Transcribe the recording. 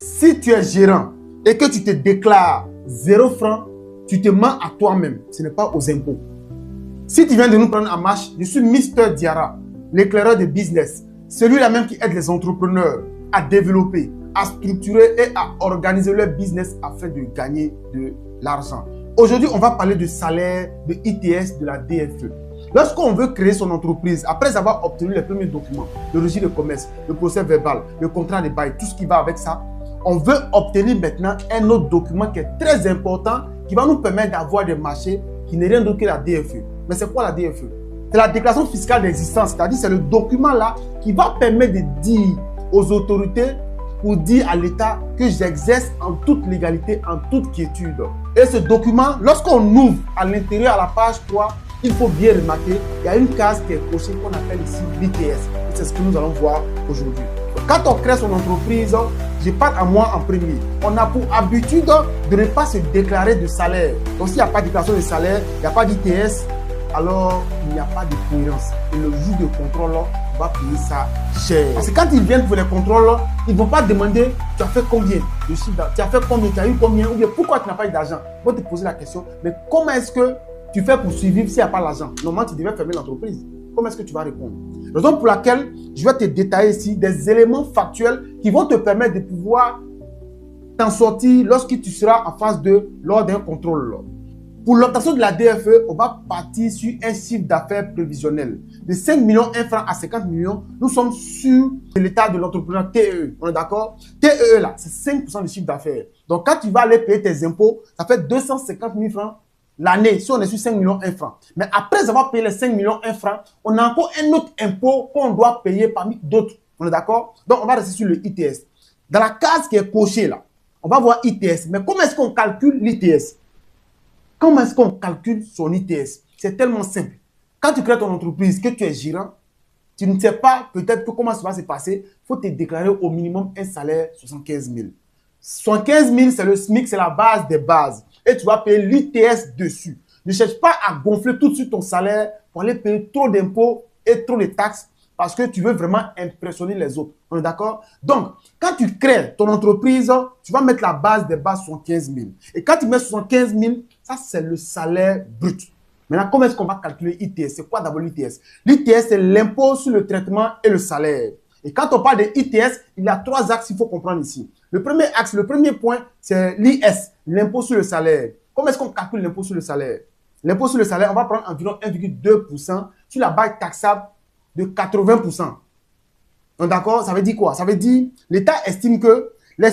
Si tu es gérant et que tu te déclares 0 francs, tu te mens à toi-même. Ce n'est pas aux impôts. Si tu viens de nous prendre en marche, je suis Mister Diarra, l'éclaireur de business. Celui-là même qui aide les entrepreneurs à développer, à structurer et à organiser leur business afin de gagner de l'argent. Aujourd'hui, on va parler de salaire, de ITS, de la DFE. Lorsqu'on veut créer son entreprise, après avoir obtenu les premiers documents, le registre de commerce, le procès verbal, le contrat de bail, tout ce qui va avec ça, on veut obtenir maintenant un autre document qui est très important, qui va nous permettre d'avoir des marchés qui n'est rien d'autre que la DFE. Mais c'est quoi la DFE? C'est la déclaration fiscale d'existence, c'est-à-dire c'est le document là qui va permettre de dire aux autorités, pour dire à l'État que j'exerce en toute légalité, en toute quiétude. Et ce document, lorsqu'on ouvre à l'intérieur, à la page 3, il faut bien remarquer, il y a une case qui est cochée qu'on appelle ici l'ITS. C'est ce que nous allons voir aujourd'hui. Quand on crée son entreprise, je parle à moi en premier. On a pour habitude de ne pas se déclarer de salaire. Donc s'il n'y a pas de déclaration de salaire, il n'y a pas d'ITS, alors il n'y a pas de cohérence. Et le juge de contrôle va payer ça cher. Parce que quand ils viennent pour les contrôles, ils ne vont pas demander tu as fait combien de chiffre d'affaires, tu as fait combien, tu as eu combien, ou bien pourquoi tu n'as pas eu d'argent. Ils vont te poser la question, mais comment est-ce que tu fais pour survivre s'il n'y a pas l'argent? Normalement, tu devais fermer l'entreprise. Comment est-ce que tu vas répondre? Raison pour laquelle je vais te détailler ici des éléments factuels qui vont te permettre de pouvoir t'en sortir lorsque tu seras en phase 2 lors d'un contrôle. Pour l'obtention de la DFE, on va partir sur un chiffre d'affaires prévisionnel. De 5 millions 1 franc à 50 millions, nous sommes sur l'état de l'entrepreneur TEE. On est d'accord? TEE là, c'est 5% du chiffre d'affaires. Donc quand tu vas aller payer tes impôts, ça fait 250 000 francs l'année si on est sur 5 millions 1 franc. Mais après avoir payé les 5 millions 1 franc, on a encore un autre impôt qu'on doit payer parmi d'autres. On est d'accord? Donc on va rester sur le ITS. Dans la case qui est cochée là, on va voir ITS. Mais comment est-ce qu'on calcule l'ITS? Comment est-ce qu'on calcule son ITS? C'est tellement simple. Quand tu crées ton entreprise, que tu es gérant, tu ne sais pas peut-être comment ça va se passer. Il faut te déclarer au minimum un salaire 75 000. 75 000, c'est le SMIC, c'est la base des bases. Et tu vas payer l'ITS dessus. Ne cherche pas à gonfler tout de suite ton salaire pour aller payer trop d'impôts et trop de taxes parce que tu veux vraiment impressionner les autres. On est d'accord? Donc, quand tu crées ton entreprise, tu vas mettre la base des bases 75 000. Et quand tu mets 75 000, ça, c'est le salaire brut. Maintenant, comment est-ce qu'on va calculer l'ITS? C'est quoi d'abord l'ITS? L'ITS, c'est l'impôt sur le traitement et le salaire. Et quand on parle de ITS, il y a 3 axes qu'il faut comprendre ici. Le premier axe, le premier point, c'est l'IS, l'impôt sur le salaire. Comment est-ce qu'on calcule l'impôt sur le salaire? L'impôt sur le salaire, on va prendre environ 1,2% sur la base taxable de 80%. Donc, d'accord? Ça veut dire quoi? Ça veut dire l'État estime que les